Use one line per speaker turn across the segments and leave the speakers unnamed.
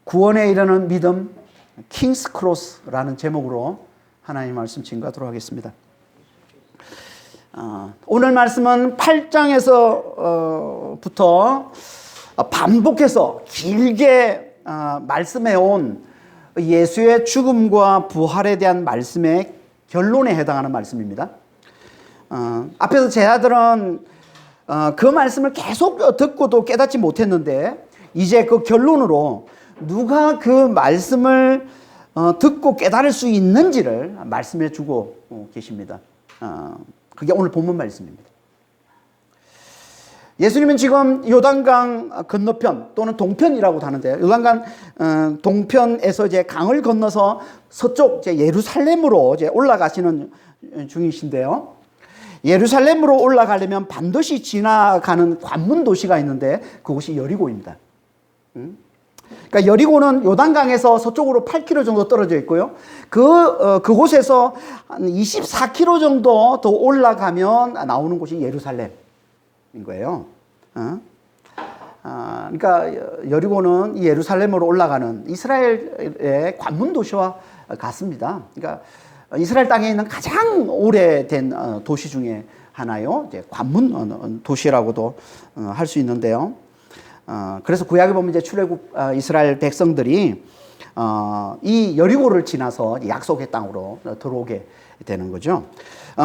구원에 이르는 믿음 킹스 크로스라는 제목으로 하나님 말씀 증거하도록 하겠습니다. 오늘 말씀은 8장에서부터 반복해서 길게 말씀해온 예수의 죽음과 부활에 대한 말씀의 결론에 해당하는 말씀입니다. 앞에서 제자들은 그 말씀을 계속 듣고도 깨닫지 못했는데 이제 그 결론으로 누가 그 말씀을 듣고 깨달을 수 있는지를 말씀해 주고 계십니다. 그게 오늘 본문 말씀입니다. 예수님은 지금 요단강 건너편 또는 동편이라고도 하는데 요단강 동편에서 이제 강을 건너서 서쪽 이제 예루살렘으로 이제 올라가시는 중이신데요. 예루살렘으로 올라가려면 반드시 지나가는 관문 도시가 있는데 그곳이 여리고입니다. 그러니까 여리고는 요단강에서 서쪽으로 8km 정도 떨어져 있고요. 그곳에서 한 24km 정도 더 올라가면 나오는 곳이 예루살렘인 거예요. 그러니까 여리고는 이 예루살렘으로 올라가는 이스라엘의 관문 도시와 같습니다. 그러니까 이스라엘 땅에 있는 가장 오래된 도시 중에 하나요. 이제 관문 도시라고도 할 수 있는데요. 그래서 구약에 보면 이제 출애굽 이스라엘 백성들이 이 여리고를 지나서 약속의 땅으로 들어오게 되는 거죠.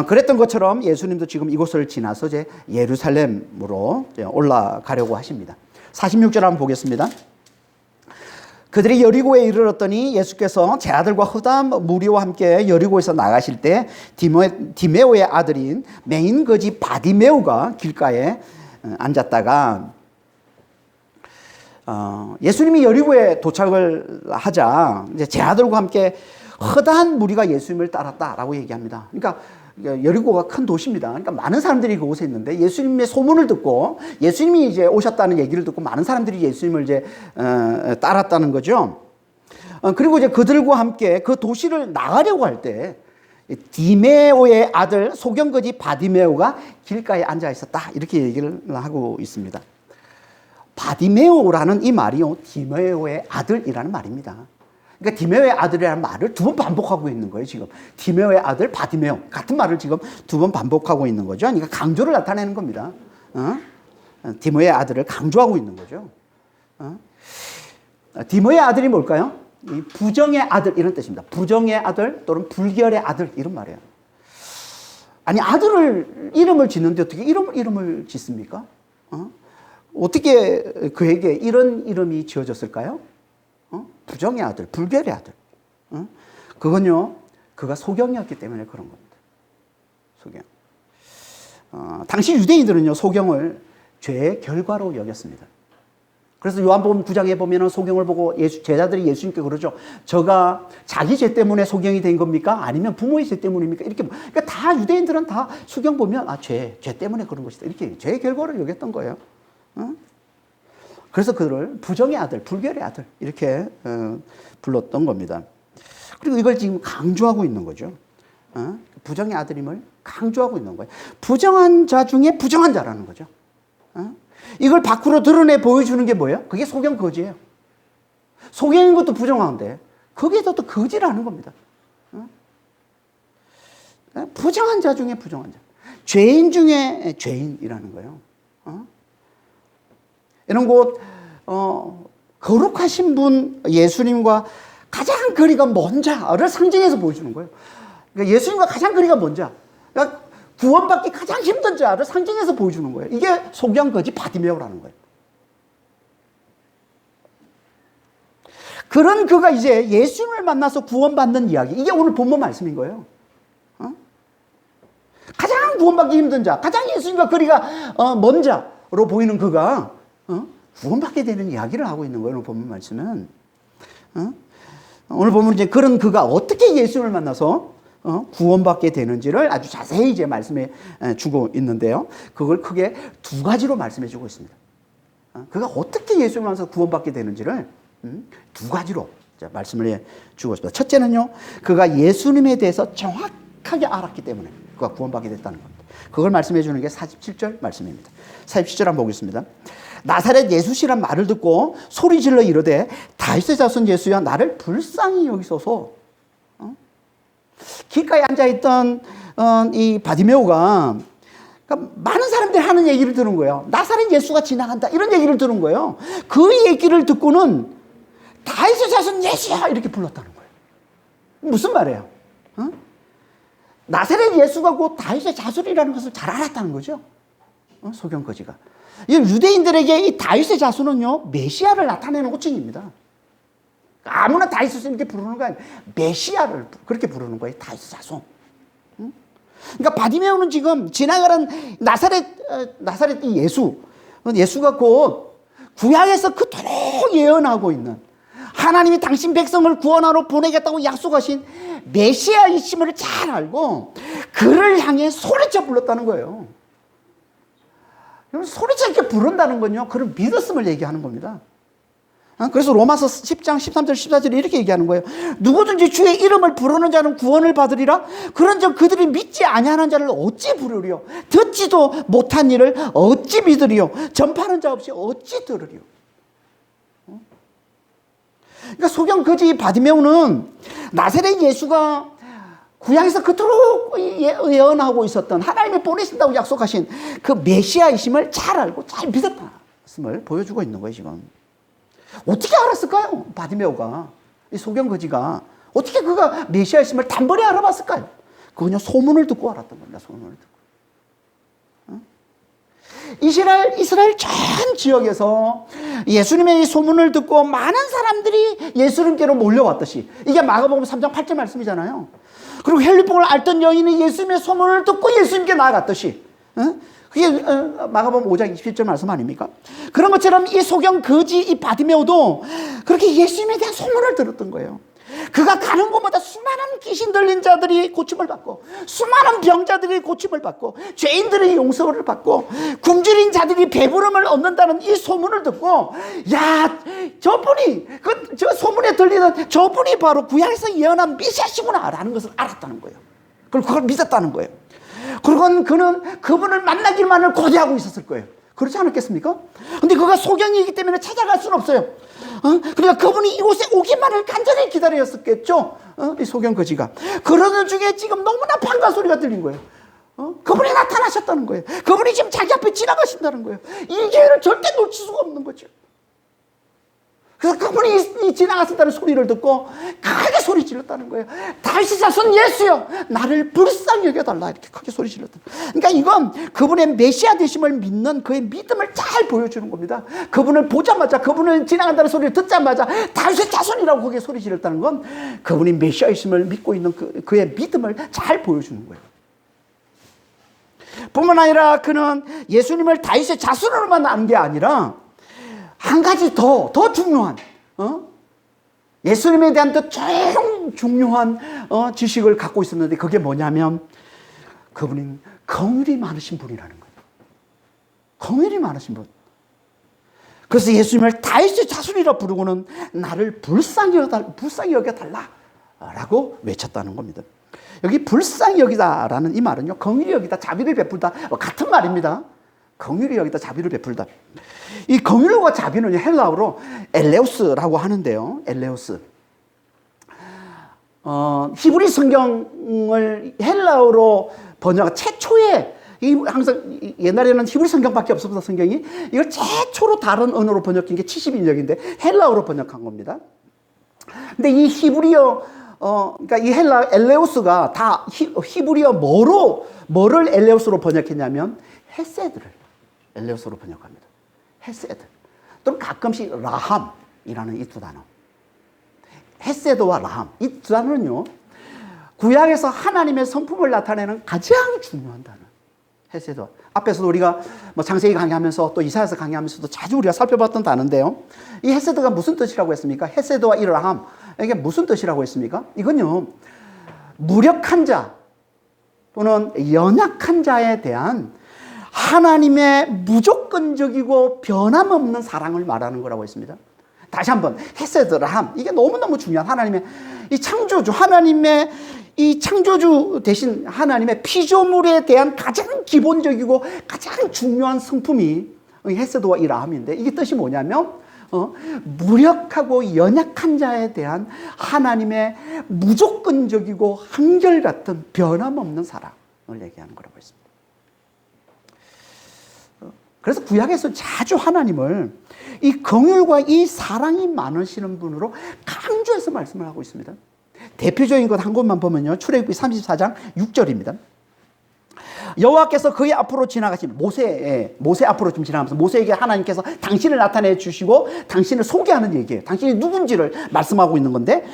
그랬던 것처럼 예수님도 지금 이곳을 지나서 이제 예루살렘으로 올라가려고 하십니다. 46절 한번 보겠습니다. 그들이 여리고에 이르렀더니 예수께서 제 아들과 허다한 무리와 함께 여리고에서 나가실 때 디메오의 아들인 메인 거지 바디메오가 길가에 앉았다가 예수님이 여리고에 도착을 하자 이제 제 아들과 함께 허다한 무리가 예수님을 따랐다라고 얘기합니다. 그러니까 여리고가 큰 도시입니다. 그러니까 많은 사람들이 그곳에 있는데 예수님의 소문을 듣고 예수님이 이제 오셨다는 얘기를 듣고 많은 사람들이 예수님을 이제 따랐다는 거죠. 그리고 이제 그들과 함께 그 도시를 나가려고 할 때 디메오의 아들 소경거지 바디메오가 길가에 앉아 있었다 이렇게 얘기를 하고 있습니다. 바디메오라는 이 말이요 디메오의 아들이라는 말입니다. 그러니까 디메오의 아들이라는 말을 두 번 반복하고 있는 거예요. 지금 디메오의 아들 바디메오 같은 말을 지금 두 번 반복하고 있는 거죠. 그러니까 강조를 나타내는 겁니다. 디메오의 아들을 강조하고 있는 거죠. 디메오의 아들이 뭘까요? 이 부정의 아들 이런 뜻입니다. 부정의 아들 또는 불결의 아들 이런 말이에요. 아니 아들을 이름을 짓는데 어떻게 이름을 짓습니까? 어떻게 그에게 이런 이름이 지어졌을까요? 부정의 아들, 불결의 아들. 그건요, 그가 소경이었기 때문에 그런 겁니다. 소경. 당시 유대인들은요, 소경을 죄의 결과로 여겼습니다. 그래서 요한복음 9장에 보면은 소경을 보고 제자들이 예수님께 그러죠. 저가 자기 죄 때문에 소경이 된 겁니까? 아니면 부모의 죄 때문입니까? 이렇게. 그러니까 다 유대인들은 다 소경 보면, 죄 때문에 그런 것이다. 이렇게 죄의 결과를 여겼던 거예요. 그래서 그를 부정의 아들, 불결의 아들 이렇게 불렀던 겁니다. 그리고 이걸 지금 강조하고 있는 거죠. 부정의 아들임을 강조하고 있는 거예요. 부정한 자 중에 부정한 자라는 거죠. 이걸 밖으로 드러내 보여주는 게 뭐예요? 그게 소경 거지예요. 소경인 것도 부정한데 거기에도 또 거지라는 겁니다. 부정한 자 중에 부정한 자. 죄인 중에 죄인이라는 거예요. 이런 곳 거룩하신 분 예수님과 가장 거리가 먼 자를 상징해서 보여주는 거예요. 그러니까 예수님과 가장 거리가 먼 자, 그러니까 구원받기 가장 힘든 자를 상징해서 보여주는 거예요. 이게 소경거지 바디메오라는 거예요. 그런 그가 이제 예수님을 만나서 구원받는 이야기, 이게 오늘 본문 말씀인 거예요. 가장 구원받기 힘든 자, 가장 예수님과 거리가 먼 자로 보이는 그가 구원받게 되는 이야기를 하고 있는 거예요. 오늘 본문 말씀은. 오늘 보면 이제 그런 그가 어떻게 예수님을 만나서 구원받게 되는지를 아주 자세히 이제 말씀해 주고 있는데요. 그걸 크게 두 가지로 말씀해 주고 있습니다. 그가 어떻게 예수님을 만나서 구원받게 되는지를 두 가지로 말씀을 해 주고 있습니다. 첫째는요, 그가 예수님에 대해서 정확하게 알았기 때문에 그가 구원받게 됐다는 겁니다. 그걸 말씀해 주는 게 47절 말씀입니다. 47절 한번 보겠습니다. 나사렛 예수시란 말을 듣고 소리질러 이르되 다윗의 자손 예수여 나를 불쌍히 여기소서. 길가에 앉아있던 이 바디메오가 그러니까 많은 사람들이 하는 얘기를 들은 거예요. 나사렛 예수가 지나간다 이런 얘기를 들은 거예요. 그 얘기를 듣고는 다윗의 자손 예수야 이렇게 불렀다는 거예요. 무슨 말이에요? 나사렛 예수가 곧 다윗의 자손이라는 것을 잘 알았다는 거죠. 소경거지가. 이 유대인들에게 이 다윗의 자손은요 메시아를 나타내는 호칭입니다. 아무나 다윗을 이렇게 부르는 거 아니에요. 메시아를 그렇게 부르는 거예요. 다윗의 자손. 그러니까 바디메오는 지금 지나가는 나사렛 이 예수가 곧 구약에서 그토록 예언하고 있는 하나님이 당신 백성을 구원하러 보내겠다고 약속하신 메시아이심을 잘 알고 그를 향해 소리쳐 불렀다는 거예요. 소리쳐 이렇게 부른다는 건요 그를 믿었음을 얘기하는 겁니다. 그래서 로마서 10장 13절 14절에 이렇게 얘기하는 거예요. 누구든지 주의 이름을 부르는 자는 구원을 받으리라. 그런즉 그들이 믿지 아니하는 자를 어찌 부르리요? 듣지도 못한 일을 어찌 믿으리요? 전파하는 자 없이 어찌 들으리요? 그러니까 소경거지 바디메오는 나사렛 예수가 구약에서 그토록 예언하고 있었던 하나님이 보내신다고 약속하신 그 메시아이심을 잘 알고 잘 믿었다는 보여주고 있는 거예요 지금. 어떻게 알았을까요? 바디메오가 이 소경거지가 어떻게 그가 메시아이심을 단번에 알아봤을까요? 그건요 소문을 듣고 알았던 겁니다. 소문을 듣고. 이스라엘 전 지역에서 예수님의 이 소문을 듣고 많은 사람들이 예수님께로 몰려왔듯이 이게 마가복음 3장 8절 말씀이잖아요. 그리고 헬리뽕을 앓던 여인이 예수님의 소문을 듣고 예수님께 나아갔듯이 그게 마가복음 5장 27절 말씀 아닙니까? 그런 것처럼 이 소경거지 이 바디메오도 그렇게 예수님에 대한 소문을 들었던 거예요. 그가 가는 곳마다 수많은 귀신 들린 자들이 고침을 받고 수많은 병자들이 고침을 받고 죄인들의 용서를 받고 굶주린 자들이 배부름을 얻는다는 이 소문을 듣고 야 저분이 저 소문에 들리는 저분이 바로 구약에서 예언한 메시아시구나 라는 것을 알았다는 거예요. 그리고 그걸 믿었다는 거예요. 그리고 그는 그분을 만나기만을 고대하고 있었을 거예요. 그렇지 않았겠습니까? 근데 그가 소경이기 때문에 찾아갈 수는 없어요. 그러니까 그분이 이곳에 오기만을 간절히 기다렸었겠죠. 이 소경거지가. 그러는 중에 지금 너무나 반가운 소리가 들린 거예요. 그분이 나타나셨다는 거예요. 그분이 지금 자기 앞에 지나가신다는 거예요. 이 기회를 절대 놓칠 수가 없는 거죠. 그래서 그분이 지나갔다는 소리를 듣고 크게 소리 질렀다는 거예요. 다윗의 자손 예수여 나를 불쌍히 여겨달라 이렇게 크게 소리 질렀다. 그러니까 이건 그분의 메시아 되심을 믿는 그의 믿음을 잘 보여주는 겁니다. 그분을 보자마자 그분을 지나간다는 소리를 듣자마자 다윗의 자손이라고 그게 소리 질렀다는 건 그분이 메시아이심을 믿고 있는 그의 믿음을 잘 보여주는 거예요. 뿐만 아니라 그는 예수님을 다윗의 자손으로만 아는 게 아니라 한 가지 더 중요한 예수님에 대한 더 중요한 지식을 갖고 있었는데 그게 뭐냐면 그분은 긍휼이 많으신 분이라는 거예요. 긍휼이 많으신 분. 그래서 예수님을 다윗의 자손이라 부르고는 나를 불쌍히 여겨달라라고 외쳤다는 겁니다. 여기 불쌍히 여기다라는 이 말은요 긍휼히 여기다 자비를 베풀다 같은 말입니다. 긍휼히 여기다 자비를 베풀다. 이 긍휼과 자비는 헬라어로 엘레우스라고 하는데요. 엘레우스. 히브리 성경을 헬라어로 최초에 항상 옛날에는 히브리 성경밖에 없었던 성경이 이걸 최초로 다른 언어로 번역한 게 70인역인데 헬라어로 번역한 겁니다. 근데 이 히브리어 그러니까 이 엘레우스가 다 히브리어 뭐를 엘레우스로 번역했냐면 헤세드를 엘레우스로 번역합니다. 헤세드 또는 가끔씩 라함이라는 이 두 단어. 헤세드와 라함 이 두 단어는요 구약에서 하나님의 성품을 나타내는 가장 중요한 단어. 헤세드. 앞에서도 우리가 창세기 강의하면서 또 이사야서 강의하면서도 자주 우리가 살펴봤던 단어인데요. 이 헤세드가 무슨 뜻이라고 했습니까? 헤세드와 이 라함 이게 무슨 뜻이라고 했습니까? 이건요 무력한 자 또는 연약한 자에 대한 하나님의 무조건적이고 변함없는 사랑을 말하는 거라고 했습니다. 다시 한번 헤세드, 라함 이게 너무너무 중요한 하나님의 이 창조주 하나님의 이 창조주 대신 하나님의 피조물에 대한 가장 기본적이고 가장 중요한 성품이 헤세드와 이 라함인데 이게 뜻이 뭐냐면 무력하고 연약한 자에 대한 하나님의 무조건적이고 한결같은 변함없는 사랑을 얘기하는 거라고 했습니다. 그래서 구약에서 자주 하나님을 이 긍휼과 이 사랑이 많으시는 분으로 강조해서 말씀을 하고 있습니다. 대표적인 것 한 곳만 보면요. 출애굽기 34장 6절입니다. 여호와께서 그의 앞으로 지나가시면 모세 앞으로 좀 지나가면서 모세에게 하나님께서 당신을 나타내 주시고 당신을 소개하는 얘기예요. 당신이 누군지를 말씀하고 있는 건데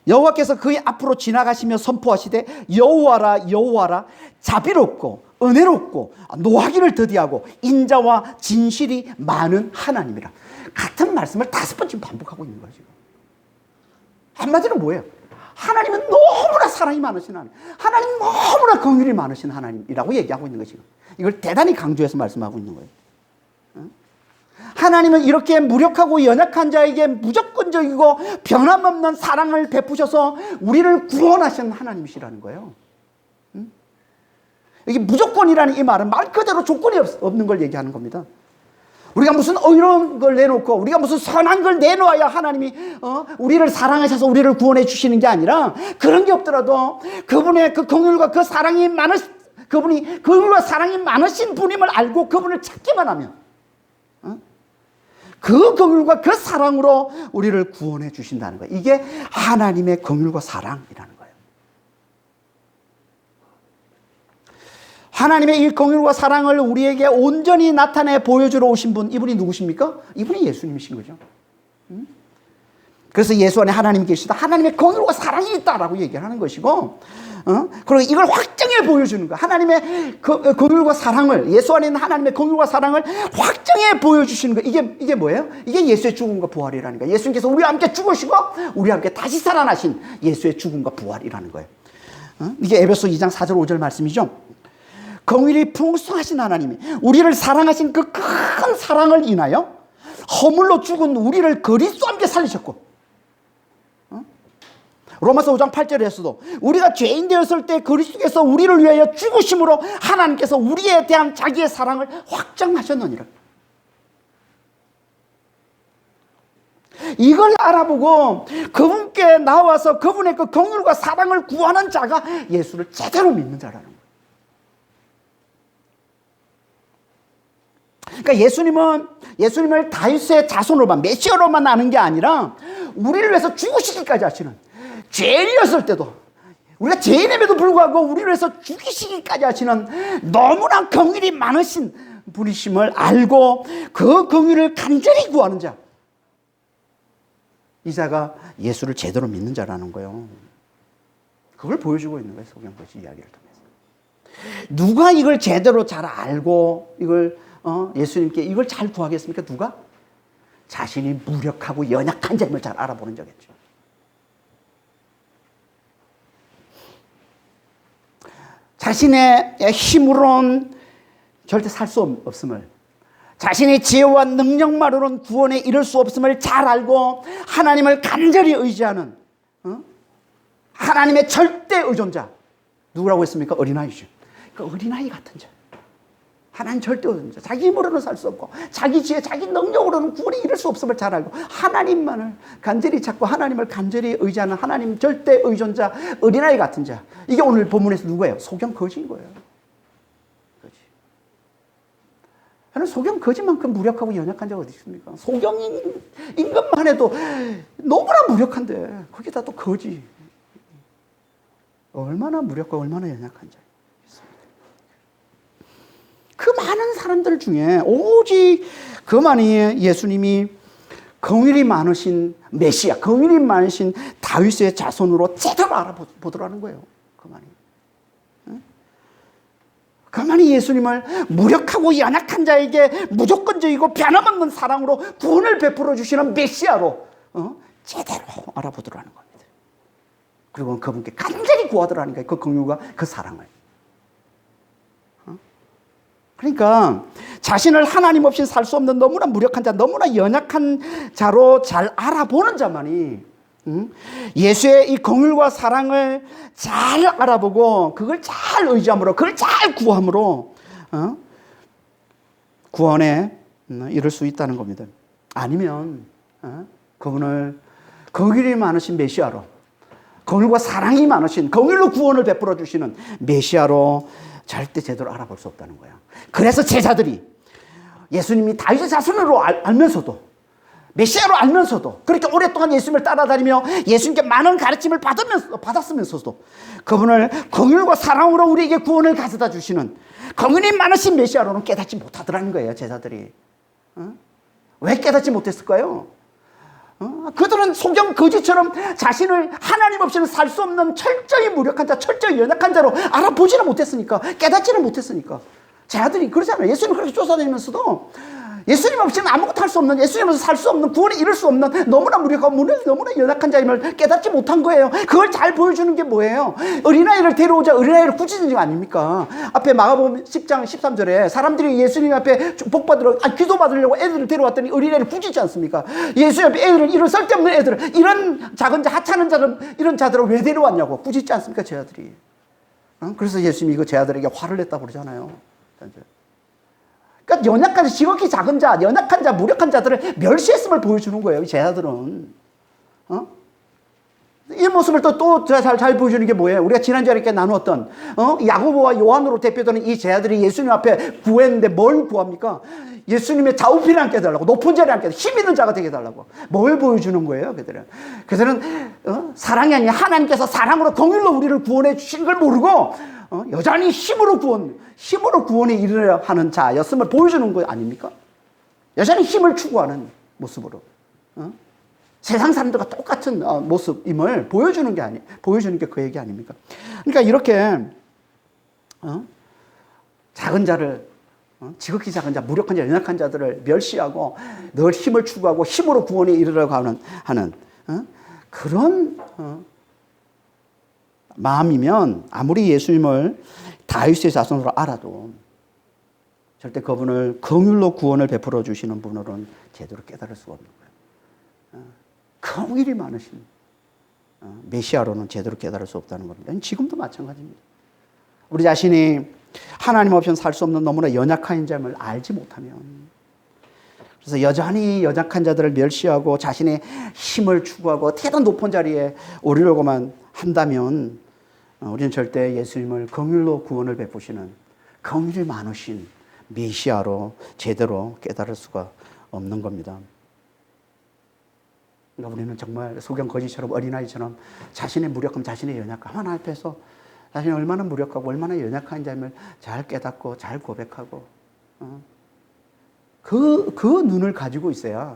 여호와께서 그의 앞으로 지나가시며 선포하시되 여호와라 여호와라 자비롭고 은혜롭고 노하기를 더디하고 인자와 진실이 많은 하나님이라. 같은 말씀을 5번 반복하고 있는 거죠. 한마디로 뭐예요? 하나님은 너무나 사랑이 많으신 하나님, 하나님 너무나 긍휼이 많으신 하나님이라고 얘기하고 있는 것이고, 이걸 대단히 강조해서 말씀하고 있는 거예요. 하나님은 이렇게 무력하고 연약한 자에게 무조건적이고 변함없는 사랑을 베푸셔서 우리를 구원하신 하나님이시라는 거예요. 이게 무조건이라는 이 말은 말 그대로 조건이 없는 걸 얘기하는 겁니다. 우리가 무슨 의로운 걸 내놓고 우리가 무슨 선한 걸 내놓아야 하나님이 우리를 사랑하셔서 우리를 구원해 주시는 게 아니라, 그런 게 없더라도 그분의 그 긍휼과 그 사랑이 그분이 긍휼과 사랑이 많으신 분임을 알고 그분을 찾기만 하면 그 긍휼과 그 사랑으로 우리를 구원해 주신다는 거예요. 이게 하나님의 긍휼과 사랑이라는 거예요. 하나님의 이 긍휼과 사랑을 우리에게 온전히 나타내 보여주러 오신 분, 이분이 누구십니까? 이분이 예수님이신 거죠. 그래서 예수 안에 하나님이 계시다, 하나님의 긍휼과 사랑이 있다라고 얘기를 하는 것이고, 그리고 이걸 확정해 보여주는 거예요. 하나님의 긍휼과 사랑을, 예수 안에 있는 하나님의 긍휼과 사랑을 확정해 보여주시는 거예요. 이게 뭐예요? 이게 예수의 죽음과 부활이라는 거예요. 예수님께서 우리와 함께 죽으시고 우리와 함께 다시 살아나신 예수의 죽음과 부활이라는 거예요. 이게 에베소 2장 4절 5절 말씀이죠. 긍휼이 풍성하신 하나님이 우리를 사랑하신 그 큰 사랑을 인하여 허물로 죽은 우리를 그리스도와 함께 살리셨고, 로마서 5장 8절에서도 우리가 죄인 되었을 때 그리스도께서 우리를 위하여 죽으심으로 하나님께서 우리에 대한 자기의 사랑을 확정하셨느니라. 이걸 알아보고 그분께 나와서 그분의 그 긍휼과 사랑을 구하는 자가 예수를 제대로 믿는 자라는 거예요. 그러니까 예수님을 다윗의 자손으로만, 메시아로만 아는 게 아니라 우리를 위해서 죽으시기까지 하시는, 죄인이었을 때도, 우리가 죄인임에도 불구하고 우리를 위해서 죽이시기까지 하시는 너무나 긍휼이 많으신 분이심을 알고 그 긍휼을 간절히 구하는 자, 이 자가 예수를 제대로 믿는 자라는 거예요. 그걸 보여주고 있는 거예요, 소경거시 이야기를 통해서. 누가 이걸 제대로 잘 알고 이걸 예수님께 이걸 잘 구하겠습니까? 누가? 자신이 무력하고 연약한 점을 잘 알아보는 자겠죠. 자신의 힘으로는 절대 살 수 없음을, 자신의 지혜와 능력만으로는 구원에 이를 수 없음을 잘 알고 하나님을 간절히 의지하는 하나님의 절대 의존자, 누구라고 했습니까? 어린아이죠. 그 어린아이 같은 자, 하나님 절대 의존자, 자기 힘으로는 살 수 없고 자기 지혜, 자기 능력으로는 구원에 이를 수 없음을 잘 알고 하나님만을 간절히 찾고 하나님을 간절히 의지하는 하나님 절대 의존자, 어린아이 같은 자. 이게 오늘 본문에서 누구예요? 소경거지인 거예요. 거지. 저는 소경거지만큼 무력하고 연약한 자가 어디 있습니까? 소경인 것만 해도 너무나 무력한데 거기다 또 거지. 얼마나 무력하고 얼마나 연약한 자. 그 많은 사람들 중에 오직 그만이 예수님이 긍휼이 많으신 메시아, 긍휼이 많으신 다윗의 자손으로 제대로 알아보더라는 거예요. 그만이 예수님을 무력하고 연약한 자에게 무조건적이고 변함없는 사랑으로 구원을 베풀어 주시는 메시아로 제대로 알아보더라는 겁니다. 그리고 그분께 간절히 구하더라는 거예요. 그 긍휼과 그 사랑을. 그러니까 자신을 하나님 없이 살 수 없는 너무나 무력한 자, 너무나 연약한 자로 잘 알아보는 자만이 예수의 이 긍휼과 사랑을 잘 알아보고 그걸 잘 의지함으로, 그걸 잘 구함으로 구원에 이를 수 있다는 겁니다. 아니면 그분을 긍휼이 많으신 메시아로, 긍휼과 사랑이 많으신, 긍휼로 구원을 베풀어 주시는 메시아로 절대 제대로 알아볼 수 없다는 거야. 그래서 제자들이 예수님이 다윗의 자손으로 알면서도, 메시아로 알면서도, 그렇게 오랫동안 예수님을 따라다니며 예수님께 많은 가르침을 받았으면서도 그분을 긍휼과 사랑으로 우리에게 구원을 가져다 주시는 긍휼이 많으신 메시아로는 깨닫지 못하더라는 거예요, 제자들이. 왜 깨닫지 못했을까요? 그들은 소경 거지처럼 자신을 하나님 없이는 살 수 없는 철저히 무력한 자, 철저히 연약한 자로 알아보지는 못했으니까, 깨닫지는 못했으니까. 제자들이 그러잖아요. 예수님 그렇게 쫓아다니면서도 예수님 없이는 아무것도 할 수 없는, 예수님 없이 살 수 없는, 구원에 이를 수 없는 너무나 무력하고 너무나 연약한 자임을 깨닫지 못한 거예요. 그걸 잘 보여주는 게 뭐예요? 어린아이를 데려오자 어린아이를 꾸짖는 거 아닙니까? 앞에 마가복음 10장 13절에 사람들이 예수님 앞에 복받으러, 기도받으려고 애들을 데려왔더니 어린아이를 꾸짖지 않습니까? 예수님 앞에 애들을, 이런 쓸데없는 애들을, 이런 작은 자, 하찮은 자들, 이런 자들을 왜 데려왔냐고 꾸짖지 않습니까, 제자들이? 그래서 예수님이 이거 제자들에게 화를 냈다고 그러잖아요. 그러니까 연약한, 지극히 작은 자, 연약한 자, 무력한 자들을 멸시했음을 보여주는 거예요, 이 제자들은. 이 모습을 또 잘 보여주는 게 뭐예요? 우리가 지난주에 이렇게 나누었던, 야고보와 요한으로 대표되는 이 제자들이 예수님 앞에 구했는데 뭘 구합니까? 예수님의 좌우편에 앉게 해달라고, 높은 자리에 앉게 해달라고, 힘 있는 자가 되게 해달라고. 뭘 보여주는 거예요, 그들은? 그들은, 사랑이 아니라 하나님께서 사랑으로 긍휼로 우리를 구원해 주신 걸 모르고, 여전히 힘으로 구원에 이르려 하는 자였음을 보여주는 거 아닙니까? 여전히 힘을 추구하는 모습으로. 세상 사람들과 똑같은 모습임을 보여주는 게 그 얘기 아닙니까? 그러니까 이렇게, 작은 자를, 지극히 작은 자, 무력한 자, 연약한 자들을 멸시하고 늘 힘을 추구하고 힘으로 구원에 이르려고 하는 그런, 마음이면 아무리 예수님을 다윗의 자손으로 알아도 절대 그분을 긍휼로 구원을 베풀어 주시는 분으로는 제대로 깨달을 수가 없는 거예요. 긍휼이 많으신 메시아로는 제대로 깨달을 수 없다는 겁니다. 지금도 마찬가지입니다. 우리 자신이 하나님 없이는 살 수 없는 너무나 연약한 점을 알지 못하면, 그래서 여전히 연약한 자들을 멸시하고 자신의 힘을 추구하고 태도 높은 자리에 오르려고만 한다면 우리는 절대 예수님을 긍휼로 구원을 베푸시는 긍휼이 많으신 메시아로 제대로 깨달을 수가 없는 겁니다. 그러니까 우리는 정말 소경 거지처럼, 어린아이처럼 자신의 무력함, 자신의 연약함 하나 앞에서 자신이 얼마나 무력하고 얼마나 연약한 자임을 잘 깨닫고 잘 고백하고 그 눈을 가지고 있어야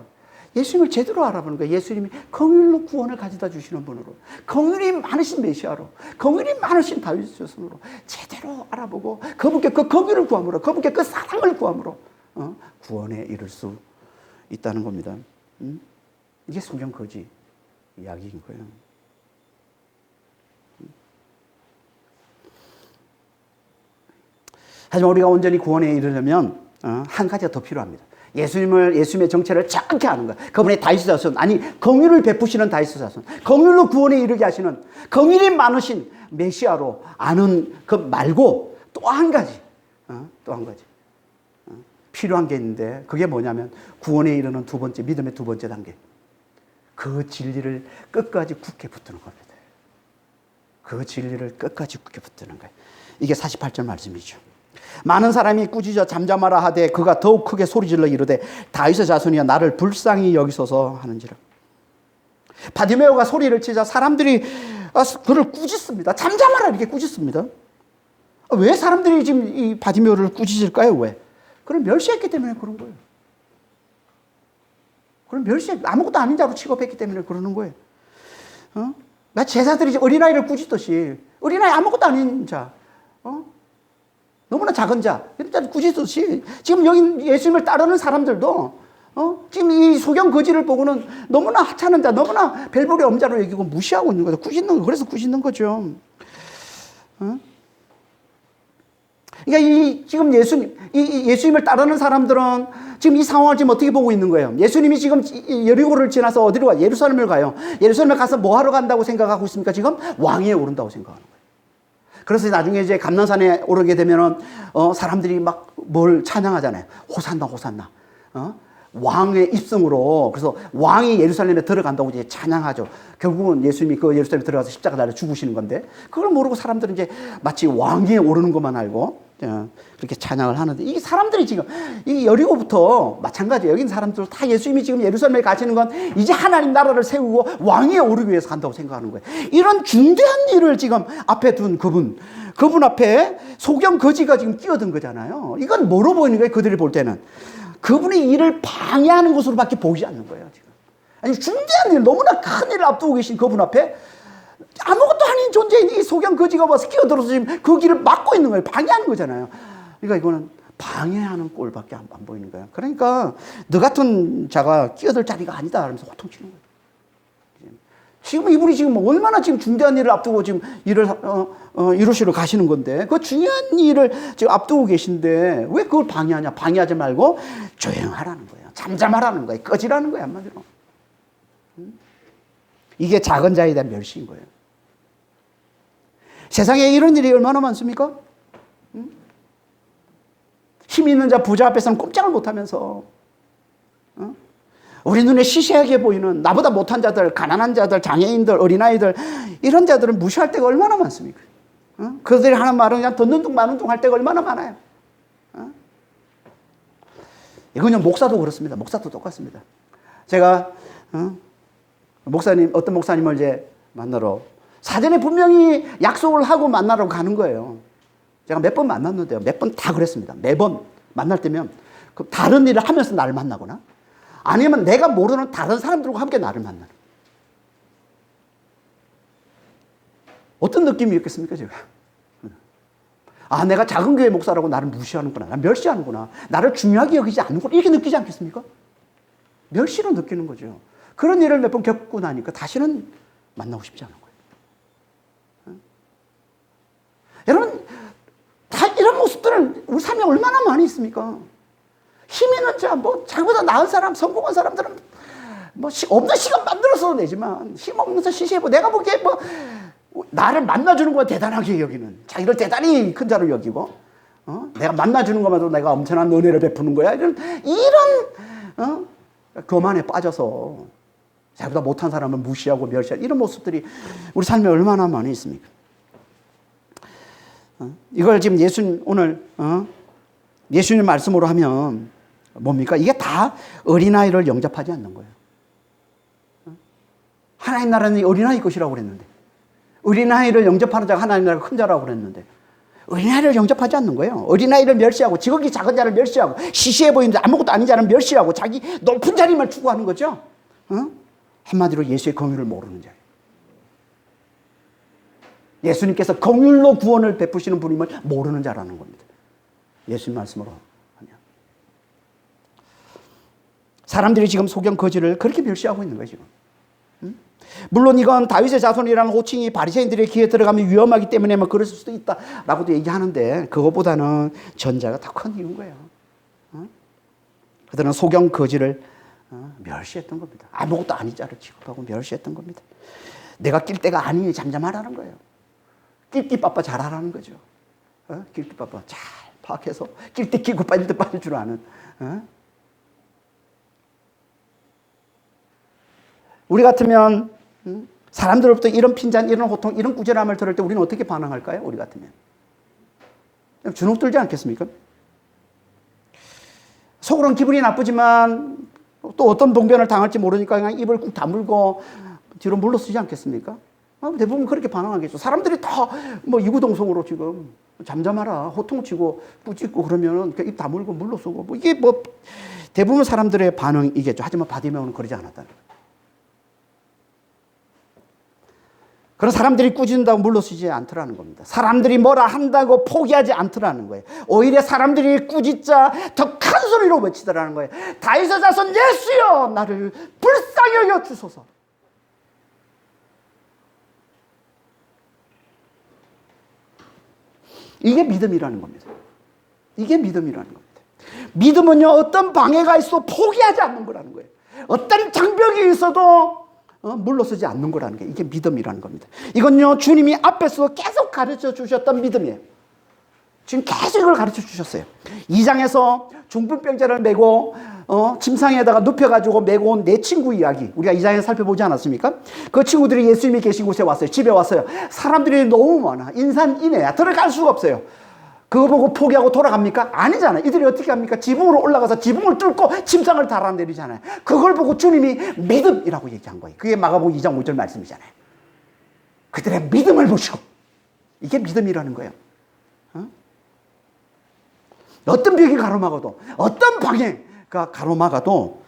예수님을 제대로 알아보는 거예요. 예수님이 긍휼로 구원을 가져다 주시는 분으로, 긍휼이 많으신 메시아로, 긍휼이 많으신 다윗의 자손으로 제대로 알아보고 그분께 그 긍휼을 구함으로, 그분께 그 사랑을 구함으로 구원에 이를 수 있다는 겁니다. 이게 소경 거지 이야기인 거예요. 하지만 우리가 온전히 구원에 이르려면 한 가지가 더 필요합니다. 예수님의 정체를 정확히 아는 거예요. 그분의 다윗의 자손, 아니 긍휼을 베푸시는 다윗의 자손, 긍휼로 구원에 이르게 하시는 긍휼이 많으신 메시아로 아는 그 말고 또 한 가지 필요한 게 있는데, 그게 뭐냐면 구원에 이르는 두 번째, 믿음의 두 번째 단계, 그 진리를 끝까지 굳게 붙드는 겁니다. 그 진리를 끝까지 굳게 붙드는 거예요. 이게 48절 말씀이죠. 많은 사람이 꾸짖어 잠잠하라 하되 그가 더욱 크게 소리질러 이르되 다윗의 자손이여 나를 불쌍히 여기소서 하는지라. 바디메오가 소리를 치자 사람들이 그를 꾸짖습니다. 잠잠하라 이렇게 꾸짖습니다. 왜 사람들이 지금 이 바디메오를 꾸짖을까요? 왜? 그걸 멸시했기 때문에 그런 거예요. 그걸 아무것도 아닌 자로 취급했기 때문에 그러는 거예요. 제자들이 어린아이를 꾸짖듯이, 어린아이 아무것도 아닌 자, 너무나 작은 자, 이런 자를 꾸짖듯이 지금 여기 예수님을 따르는 사람들도 지금 이 소경 거지를 보고는 너무나 하찮은 자, 너무나 별볼의 엄자로 여기고 무시하고 있는 거죠. 그래서 꾸짖는 거죠. 그러니까 지금 예수님을 따르는 사람들은 지금 이 상황을 지금 어떻게 보고 있는 거예요? 예수님이 지금 여리고를 지나서 어디로 가요? 예루살렘을 가요. 예루살렘에 가서 뭐 하러 간다고 생각하고 있습니까? 지금 왕위에 오른다고 생각하는 거예요. 그래서 나중에 이제 감난산에 오르게 되면은 사람들이 막 뭘 찬양하잖아요. 호산나 호산나. 왕의 입성으로. 그래서 왕이 예루살렘에 들어간다고 이제 찬양하죠. 결국은 예수님이 그 예루살렘에 들어가서 십자가 달려 죽으시는 건데, 그걸 모르고 사람들은 이제 마치 왕이 오르는 것만 알고 그렇게 찬양을 하는데, 이 사람들이 지금 이 여리고부터 마찬가지예요. 여기 있는 사람들 다 예수님이 지금 예루살렘에 가시는 건 이제 하나님 나라를 세우고 왕위에 오르기 위해서 간다고 생각하는 거예요. 이런 중대한 일을 지금 앞에 둔 그분 앞에 소경 거지가 지금 끼어든 거잖아요. 이건 뭐로 보이는 거예요? 그들이 볼 때는 그분의 일을 방해하는 것으로밖에 보이지 않는 거예요. 지금 아니, 중대한 일, 너무나 큰 일을 앞두고 계신 그분 앞에 아무것도 아닌 존재인 이 소경 거지가 와서 끼어들어서 지금 그 길을 막고 있는 거예요. 방해하는 거잖아요. 그러니까 이거는 방해하는 꼴밖에 안 보이는 거예요. 그러니까 너 같은 자가 끼어들 자리가 아니다 하면서 호통치는 거예요. 지금 이분이 지금 얼마나 지금 중대한 일을 앞두고 지금 일을 이루시러 가시는 건데, 그 중요한 일을 지금 앞두고 계신데 왜 그걸 방해하냐? 방해하지 말고 조용하라는 거예요. 잠잠하라는 거예요. 꺼지라는 거예요, 한마디로. 이게 작은 자에 대한 멸시인 거예요. 세상에 이런 일이 얼마나 많습니까? 힘 있는 자, 부자 앞에서는 꼼짝을 못하면서 우리 눈에 시시하게 보이는 나보다 못한 자들, 가난한 자들, 장애인들, 어린아이들, 이런 자들은 무시할 때가 얼마나 많습니까? 그들이 하는 말은 그냥 듣는 둥 마는 둥 할 때가 얼마나 많아요. 이건 목사도 그렇습니다. 목사도 똑같습니다. 제가 어떤 목사님을 이제 만나러 사전에 분명히 약속을 하고 만나러 가는 거예요. 제가 몇 번 만났는데요. 몇 번 다 그랬습니다. 매번 만날 때면 그 다른 일을 하면서 나를 만나거나 아니면 내가 모르는 다른 사람들과 함께 나를 만나는. 어떤 느낌이었겠습니까, 제가? 아, 내가 작은 교회 목사라고 나를 무시하는구나. 나를 멸시하는구나. 나를 중요하게 여기지 않는구나. 이렇게 느끼지 않겠습니까? 멸시로 느끼는 거죠. 그런 일을 몇 번 겪고 나니까 다시는 만나고 싶지 않은 거예요. 여러분, 다 이런 모습들은 우리 삶에 얼마나 많이 있습니까? 힘 있는 자, 자기보다 나은 사람, 성공한 사람들은 없는 시간 만들어서 내지만 힘 없는 자 시시해보. 내가 보기에 나를 만나주는 거 대단하게 여기는, 자기를 대단히 큰 자로 여기고, 내가 만나주는 것만으로 내가 엄청난 은혜를 베푸는 거야. 이런 교만에 빠져서 자기보다 못한 사람을 무시하고 멸시하는 이런 모습들이 우리 삶에 얼마나 많이 있습니까? 이걸 지금 예수님 말씀으로 하면 뭡니까? 이게 다 어린아이를 영접하지 않는 거예요. 하나님 나라는 어린아이 것이라고 그랬는데, 어린아이를 영접하는 자가 하나님 나라가 큰 자라고 그랬는데, 어린아이를 영접하지 않는 거예요. 어린아이를 멸시하고, 지극히 작은 자를 멸시하고, 시시해 보이는데 아무것도 아닌 자를 멸시하고, 자기 높은 자리만 추구하는 거죠. 한마디로 예수의 긍휼을 모르는 자예요. 예수님께서 긍휼로 구원을 베푸시는 분임을 모르는 자라는 겁니다. 예수님 말씀으로 하면. 사람들이 지금 소경 거지를 그렇게 멸시하고 있는 거예요, 지금. 물론 이건 다윗의 자손이라는 호칭이 바리새인들의 귀에 들어가면 위험하기 때문에 그럴 수도 있다라고도 얘기하는데, 그것보다는 전자가 더 큰 이유인 거예요. 그들은 소경 거지를 멸시했던 겁니다. 아무것도 아닌 자를 취급하고 멸시했던 겁니다. 내가 낄 때가 아니니 잠잠하라는 거예요. 낄끼빠빠 잘하라는 거죠. 낄끼빠빠 잘 파악해서 낄 때 끼고 빠질 때 빠질 줄 아는. 우리 같으면 사람들로부터 이런 핀잔, 이런 호통, 이런 꾸지람을 들을 때 우리는 어떻게 반응할까요? 우리 같으면 주눅 들지 않겠습니까? 속으로는 기분이 나쁘지만 또 어떤 봉변을 당할지 모르니까 그냥 입을 꾹 다물고 뒤로 물러서지 않겠습니까? 대부분 그렇게 반응하겠죠. 사람들이 다 이구동성으로 지금 잠잠하라, 호통치고 꾸짖고 그러면 입 다물고 물러서고 이게 대부분 사람들의 반응이겠죠. 하지만 바디메오는 그러지 않았다는 거예요. 그런 사람들이 꾸짖는다고 물러서지 않더라는 겁니다. 사람들이 뭐라 한다고 포기하지 않더라는 거예요. 오히려 사람들이 꾸짖자 더 큰 소리로 외치더라는 거예요. 다윗의 자손 예수여, 나를 불쌍히 여겨 주소서. 이게 믿음이라는 겁니다. 이게 믿음이라는 겁니다. 믿음은요, 어떤 방해가 있어도 포기하지 않는 거라는 거예요. 어떤 장벽이 있어도 물러서지 않는 거라는 게 이게 믿음이라는 겁니다. 이건요 주님이 앞에서 계속 가르쳐 주셨던 믿음이에요. 지금 계속 이걸 가르쳐 주셨어요. 2장에서 중풍병자를 메고 침상에다가 눕혀가지고 메고 온 네 친구 이야기 우리가 2장에서 살펴보지 않았습니까? 그 친구들이 예수님이 계신 곳에 왔어요. 집에 왔어요. 사람들이 너무 많아. 인산인해야 들어갈 수가 없어요. 그거 보고 포기하고 돌아갑니까? 아니잖아요. 이들이 어떻게 합니까? 지붕으로 올라가서 지붕을 뚫고 침상을 달아내리잖아요. 그걸 보고 주님이 믿음이라고 얘기한 거예요. 그게 마가복음 2장 5절 말씀이잖아요. 그들의 믿음을 보시고 이게 믿음이라는 거예요. 어떤 벽이 가로막아도 어떤 방해가 가로막아도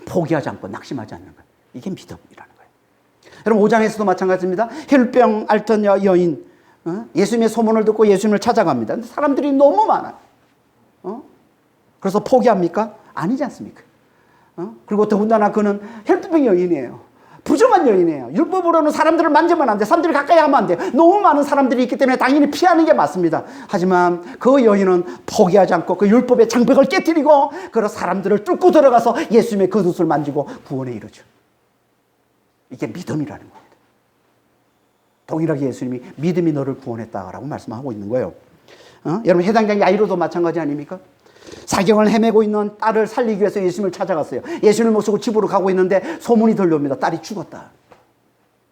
포기하지 않고 낙심하지 않는 거예요. 이게 믿음이라는 거예요. 여러분 5장에서도 마찬가지입니다. 혈병 앓던 여인 예수님의 소문을 듣고 예수님을 찾아갑니다. 근데 사람들이 너무 많아요. 그래서 포기합니까? 아니지 않습니까? 그리고 더군다나 그는 혈병 여인이에요. 부정한 여인이에요. 율법으로는 사람들을 만지면 안 돼. 사람들이 가까이 하면 안 돼. 너무 많은 사람들이 있기 때문에 당연히 피하는 게 맞습니다. 하지만 그 여인은 포기하지 않고 그 율법의 장벽을 깨뜨리고 그 사람들을 뚫고 들어가서 예수님의 겉옷을 만지고 구원에 이르죠. 이게 믿음이라는 겁니다. 동일하게 예수님이 믿음이 너를 구원했다라고 말씀하고 있는 거예요. 여러분 해당장 야이로도 마찬가지 아닙니까? 사경을 헤매고 있는 딸을 살리기 위해서 예수님을 찾아갔어요. 예수님을 모시고 집으로 가고 있는데 소문이 들려옵니다. 딸이 죽었다.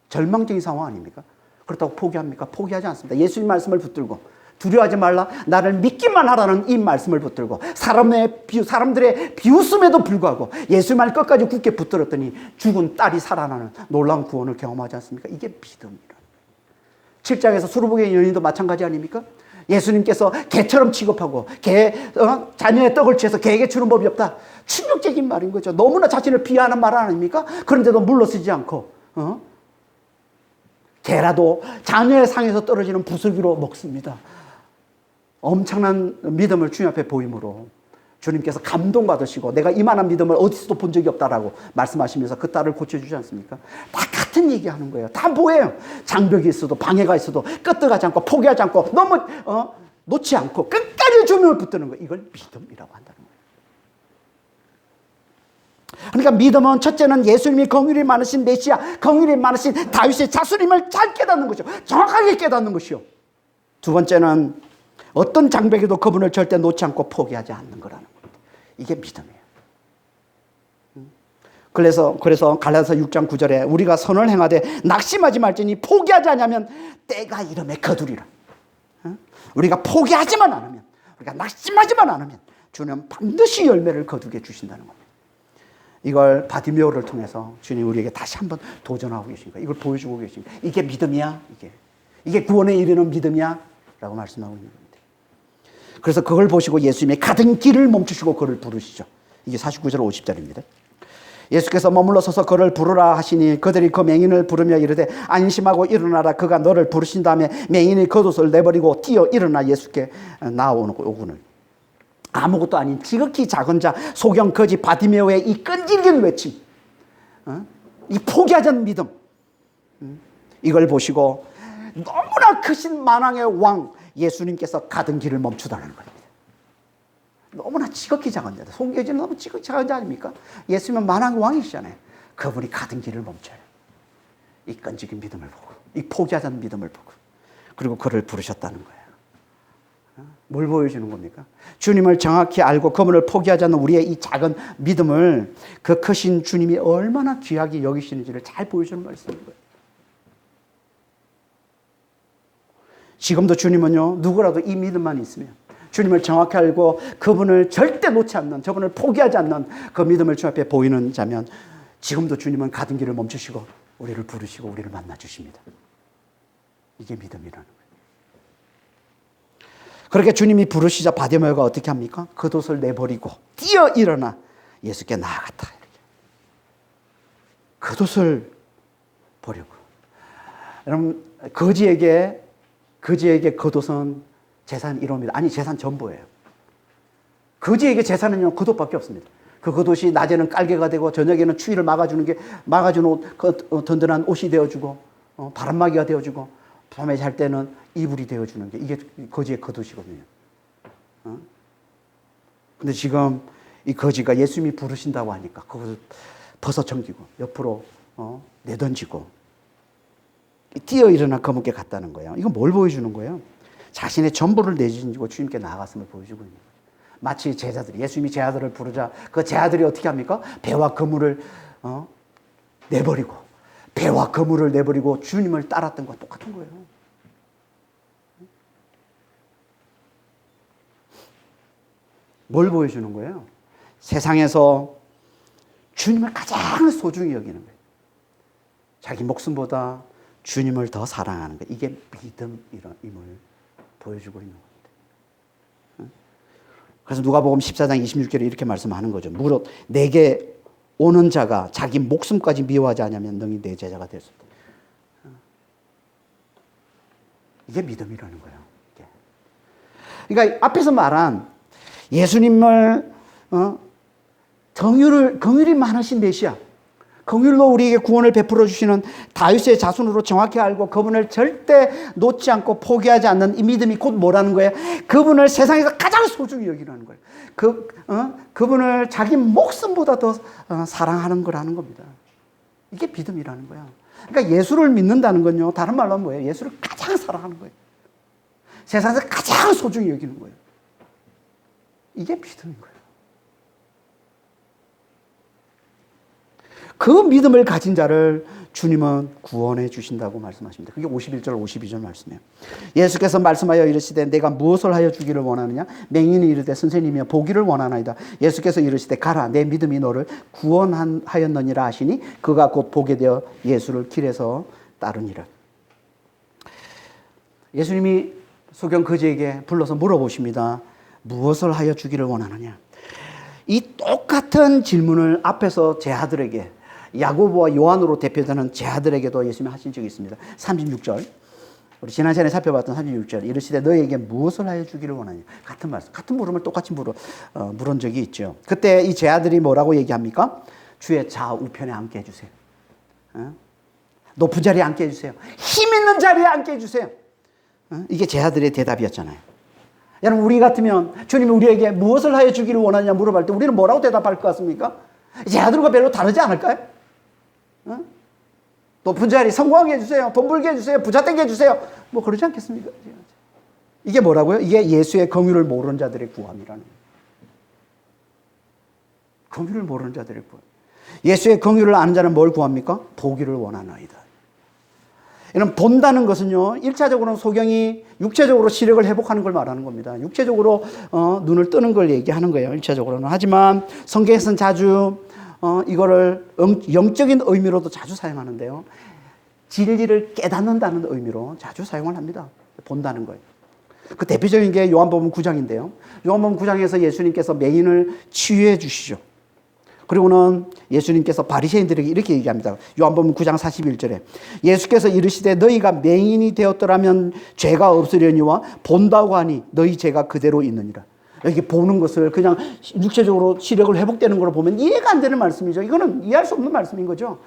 절망적인 상황 아닙니까? 그렇다고 포기합니까? 포기하지 않습니다. 예수님 말씀을 붙들고 두려워하지 말라. 나를 믿기만 하라는 이 말씀을 붙들고 사람들의 비웃음에도 불구하고 예수님 말 끝까지 굳게 붙들었더니 죽은 딸이 살아나는 놀라운 구원을 경험하지 않습니까? 이게 믿음이라. 7장에서 수르복의 여인도 마찬가지 아닙니까? 예수님께서 개처럼 취급하고 자녀의 떡을 취해서 개에게 주는 법이 없다. 충격적인 말인 거죠. 너무나 자신을 비하하는 말 아닙니까? 그런데도 물러서지 않고 개라도 자녀의 상에서 떨어지는 부스러기로 먹습니다. 엄청난 믿음을 주님 앞에 보임으로 주님께서 감동받으시고 내가 이만한 믿음을 어디서도 본 적이 없다라고 말씀하시면서 그 딸을 고쳐주지 않습니까? 다 같은 얘기하는 거예요. 다 뭐예요? 장벽이 있어도 방해가 있어도 끄떡하지 않고 포기하지 않고 너무 놓지 않고 끝까지 주님을 붙드는 거예요. 이걸 믿음이라고 한다는 거예요. 그러니까 믿음은 첫째는 예수님이 긍휼이 많으신 메시아, 긍휼이 많으신 다윗의 자수님을 잘 깨닫는 것이요. 정확하게 깨닫는 것이요. 두 번째는 어떤 장벽에도 그분을 절대 놓지 않고 포기하지 않는 거라는 겁니다. 이게 믿음이에요. 그래서 갈라디아서 6장 9절에 우리가 선을 행하되 낙심하지 말지니 포기하지 않으면 때가 이름에 거두리라. 우리가 포기하지만 않으면, 우리가 낙심하지만 않으면 주님은 반드시 열매를 거두게 주신다는 겁니다. 이걸 바디메오를 통해서 주님 우리에게 다시 한번 도전하고 계신 거예요. 이걸 보여주고 계신 거예요. 이게 믿음이야? 이게 구원에 이르는 믿음이야? 라고 말씀하고 있는 겁니다. 그래서 그걸 보시고 예수님의 가던 길을 멈추시고 그를 부르시죠. 이게 49절 50절입니다. 예수께서 머물러 서서 그를 부르라 하시니 그들이 그 맹인을 부르며 이르되 안심하고 일어나라. 그가 너를 부르신 다음에 맹인이 겉옷을 내버리고 뛰어 일어나 예수께 나오거늘. 아무것도 아닌 지극히 작은 자 소경 거지 바디메오의 이 끈질긴 외침, 이 포기하지 않는 믿음, 이걸 보시고 너무나 크신 만왕의 왕 예수님께서 가던 길을 멈추다는 겁니다. 너무나 지극히 작은 자다. 송교진은 너무 지극히 작은 자 아닙니까? 예수님은 만왕의 왕이시잖아요. 그분이 가던 길을 멈춰요. 이 끈질긴 믿음을 보고, 이 포기하지 않는 믿음을 보고, 그리고 그를 부르셨다는 거예요. 뭘 보여주는 겁니까? 주님을 정확히 알고 그분을 포기하지 않는 우리의 이 작은 믿음을 그 크신 주님이 얼마나 귀하게 여기시는지를 잘 보여주는 말씀인 거예요. 지금도 주님은요, 누구라도 이 믿음만 있으면 주님을 정확히 알고 그분을 절대 놓지 않는, 저분을 포기하지 않는 그 믿음을 주 앞에 보이는 자면 지금도 주님은 가던 길을 멈추시고 우리를 부르시고 우리를 만나 주십니다. 이게 믿음이라는 거예요. 그렇게 주님이 부르시자 바디메오가 어떻게 합니까? 겉옷을 내버리고 뛰어 일어나 예수께 나아갔다. 겉옷을 버리고. 여러분, 거지에게 겉옷은 재산 1호입니다. 아니, 재산 전부예요. 거지에게 재산은요, 겉옷밖에 없습니다. 그 겉옷이 낮에는 깔개가 되고 저녁에는 추위를 막아주는 옷, 든든한 옷이 되어주고, 바람막이가 되어주고, 밤에 잘 때는 이불이 되어주는 게 이게 거지의 겉옷이거든요. 근데 지금 이 거지가 예수님이 부르신다고 하니까 그것을 벗어 정기고 옆으로 내던지고 뛰어 일어나 거뭇게 갔다는 거예요. 이건 뭘 보여주는 거예요? 자신의 전부를 내던지고 주님께 나아갔음을 보여주고 있는 거예요. 마치 제자들이, 예수님이 제자들을 부르자 그 제자들이 어떻게 합니까? 배와 그물을 내버리고 배와 그물을 내버리고 주님을 따랐던 것과 똑같은 거예요. 뭘 보여주는 거예요? 세상에서 주님을 가장 소중히 여기는 거예요. 자기 목숨보다 주님을 더 사랑하는 거예요. 이게 믿음임을 보여주고 있는 겁니다. 그래서 누가복음 14장 26절에 이렇게 말씀하는 거죠. 무릇 내게 오는 자가 자기 목숨까지 미워하지 않으면 너희 내 제자가 될 수 있다. 이게 믿음이라는 거예요. 그러니까 앞에서 말한 예수님을 긍휼이 많으신 메시아, 긍휼로 우리에게 구원을 베풀어 주시는 다윗의 자손으로 정확히 알고 그분을 절대 놓지 않고 포기하지 않는 이 믿음이 곧 뭐라는 거예요? 그분을 세상에서 가장 소중히 여기라는 거예요. 그분을 자기 목숨보다 더 사랑하는 거라는 겁니다. 이게 믿음이라는 거야. 그러니까 예수를 믿는다는 건요, 다른 말로 하면 뭐예요? 예수를 가장 사랑하는 거예요. 세상에서 가장 소중히 여기는 거예요. 이게 믿음인 거예요. 그 믿음을 가진 자를 주님은 구원해 주신다고 말씀하십니다. 그게 51절 52절 말씀이에요. 예수께서 말씀하여 이르시되 내가 무엇을 하여 주기를 원하느냐? 맹인이 이르되 선생님이여 보기를 원하나이다. 예수께서 이르시되 가라 내 믿음이 너를 구원하였느니라 하시니 그가 곧 보게 되어 예수를 길에서 따르니라. 예수님이 소경 거지에게 불러서 물어보십니다. 무엇을 하여 주기를 원하느냐? 이 똑같은 질문을 앞에서 제 아들에게 야고보와 요한으로 대표되는 제 아들에게도 예수님이 하신 적이 있습니다. 36절. 우리 지난 시간에 살펴봤던 36절. 이르시되 너에게 무엇을 하여 주기를 원하냐? 같은 말씀. 같은 물음을 똑같이 물은 적이 있죠. 그때 이 제 아들이 뭐라고 얘기합니까? 주의 좌우편에 앉게 해주세요. 높은 자리에 앉게 해주세요. 힘 있는 자리에 앉게 해주세요. 이게 제 아들의 대답이었잖아요. 여러분 우리 같으면 주님이 우리에게 무엇을 하여 주기를 원하냐 물어볼 때 우리는 뭐라고 대답할 것 같습니까? 제 아들과 별로 다르지 않을까요? 높은 자리 성공하게 해주세요. 돈 벌게 해주세요. 부자 되게 해주세요. 뭐 그러지 않겠습니까? 이게 뭐라고요? 이게 예수의 긍휼을 모르는 자들의 구함이라는 거예요. 긍휼을 모르는 자들의 구함. 예수의 긍휼을 아는 자는 뭘 구합니까? 보기를 원하나이다. 이런 본다는 것은요, 1차적으로는 소경이 육체적으로 시력을 회복하는 걸 말하는 겁니다. 육체적으로 눈을 뜨는 걸 얘기하는 거예요. 1차적으로는. 하지만 성경에서는 자주 이거를 영적인 의미로도 자주 사용하는데요. 진리를 깨닫는다는 의미로 자주 사용을 합니다. 본다는 거예요. 그 대표적인 게 요한복음 9장인데요. 요한복음 9장에서 예수님께서 맹인을 치유해 주시죠. 그리고는 예수님께서 바리새인들에게 이렇게 얘기합니다. 요한복음 9장 41절에 예수께서 이르시되 너희가 맹인이 되었더라면 죄가 없으려니와 본다고 하니 너희 죄가 그대로 있느니라. 여기 보는 것을 그냥 육체적으로 시력을 회복되는 걸로 보면 이해가 안 되는 말씀이죠. 이거는 이해할 수 없는 말씀인 거죠.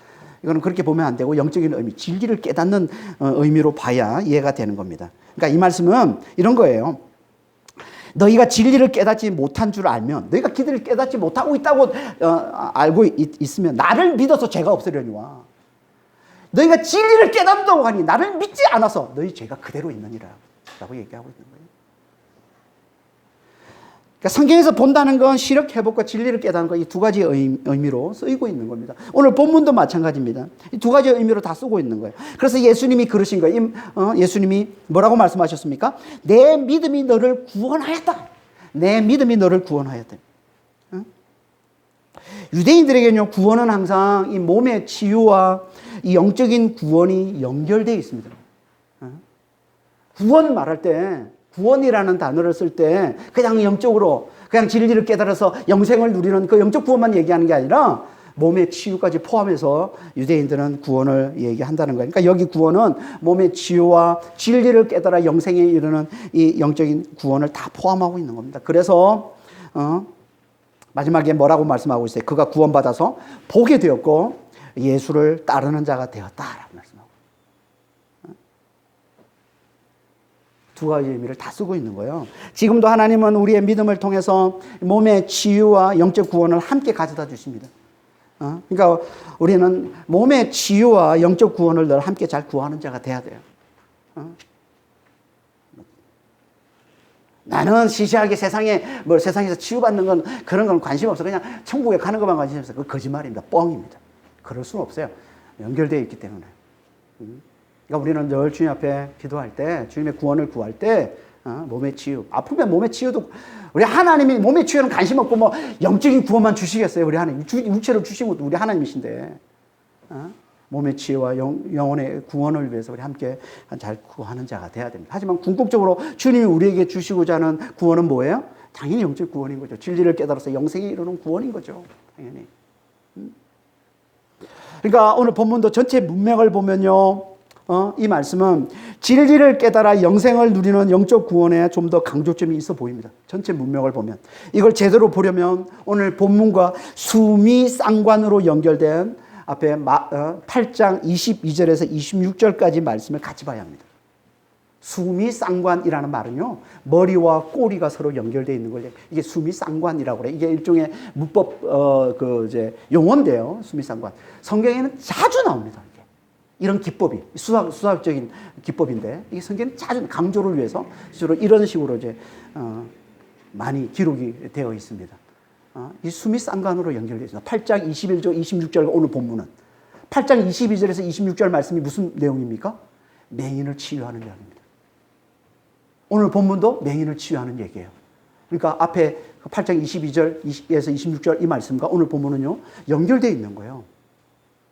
이거는 그렇게 보면 안 되고 영적인 의미, 진리를 깨닫는 의미로 봐야 이해가 되는 겁니다. 그러니까 이 말씀은 이런 거예요. 너희가 진리를 깨닫지 못한 줄 알면, 너희가 기도를 깨닫지 못하고 있다고 알고 있으면 나를 믿어서 죄가 없으려니와 너희가 진리를 깨닫는다고 하니 나를 믿지 않아서 너희 죄가 그대로 있느니라 라고 얘기하고 있는 거예요. 그러니까 성경에서 본다는 건 시력 회복과 진리를 깨닫는 것, 이 두 가지 의미로 쓰이고 있는 겁니다. 오늘 본문도 마찬가지입니다. 이 두 가지 의미로 다 쓰고 있는 거예요. 그래서 예수님이 그러신 거예요. 예수님이 뭐라고 말씀하셨습니까? 내 믿음이 너를 구원하였다. 내 믿음이 너를 구원하였다. 유대인들에게는요, 구원은 항상 이 몸의 치유와 이 영적인 구원이 연결되어 있습니다. 구원 말할 때, 구원이라는 단어를 쓸 때 그냥 영적으로 그냥 진리를 깨달아서 영생을 누리는 그 영적 구원만 얘기하는 게 아니라 몸의 치유까지 포함해서 유대인들은 구원을 얘기한다는 거예요. 그러니까 여기 구원은 몸의 치유와 진리를 깨달아 영생에 이르는 이 영적인 구원을 다 포함하고 있는 겁니다. 그래서 마지막에 뭐라고 말씀하고 있어요? 그가 구원받아서 보게 되었고 예수를 따르는 자가 되었다라고 말씀하고 두 가지 의미를 다 쓰고 있는 거예요. 지금도 하나님은 우리의 믿음을 통해서 몸의 치유와 영적 구원을 함께 가져다 주십니다. 그러니까 우리는 몸의 치유와 영적 구원을 늘 함께 잘 구하는 자가 돼야 돼요. 나는 시시하게 세상에서 치유받는 건 그런 건 관심 없어. 그냥 천국에 가는 것만 관심 있어. 그거 거짓말입니다. 뻥입니다. 그럴 수는 없어요. 연결되어 있기 때문에. 그러니까 우리는 늘 주님 앞에 기도할 때, 주님의 구원을 구할 때, 몸의 치유. 아프면 몸의 치유도, 우리 하나님이 몸의 치유는 관심 없고 뭐 영적인 구원만 주시겠어요. 우리 하나님. 육체를 주신 것도 우리 하나님이신데. 몸의 치유와 영혼의 구원을 위해서 우리 함께 잘 구하는 자가 돼야 됩니다. 하지만 궁극적으로 주님이 우리에게 주시고자 하는 구원은 뭐예요? 당연히 영적 구원인 거죠. 진리를 깨달아서 영생에 이르는 구원인 거죠. 당연히. 그러니까 오늘 본문도 전체 문맥을 보면요. 이 말씀은 진리를 깨달아 영생을 누리는 영적 구원에 좀 더 강조점이 있어 보입니다. 전체 문맥을 보면. 이걸 제대로 보려면 오늘 본문과 수미상관으로 연결된 앞에 8장 22절에서 26절까지 말씀을 같이 봐야 합니다. 수미상관이라는 말은요, 머리와 꼬리가 서로 연결되어 있는 걸 이게 수미상관이라고 그래요. 이게 일종의 문법 용어인데요. 수미상관. 성경에는 자주 나옵니다. 이런 기법이 수학적인 기법인데 이게 성경에 자주 강조를 위해서 주로 이런 식으로 많이 기록이 되어 있습니다. 이 수미상관으로 연결되어 있습니다. 8장 21절, 26절 오늘 본문은 8장 22절에서 26절 말씀이 무슨 내용입니까? 맹인을 치유하는 이야기입니다. 오늘 본문도 맹인을 치유하는 얘기예요. 그러니까 앞에 8장 22절에서 26절 이 말씀과 오늘 본문은요 연결되어 있는 거예요.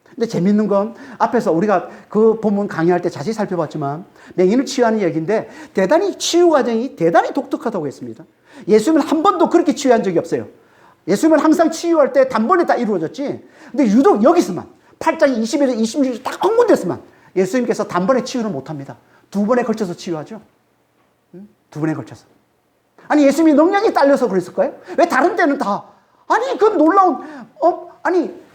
근데 재밌는 건 앞에서 우리가 그 본문 강의할 때 자세히 살펴봤지만 맹인을 치유하는 얘기인데 대단히 치유 과정이 대단히 독특하다고 했습니다. 예수님은 한 번도 그렇게 치유한 적이 없어요. 예수님은 항상 치유할 때 단번에 다 이루어졌지. 근데 유독 여기서만 8장 20에서 26절 딱 한 군데서만 예수님께서 단번에 치유는 못합니다. 두 번에 걸쳐서 치유하죠. 두 번에 걸쳐서. 아니 예수님이 능력이 딸려서 그랬을까요? 왜 다른 때는 다 아니 그 놀라운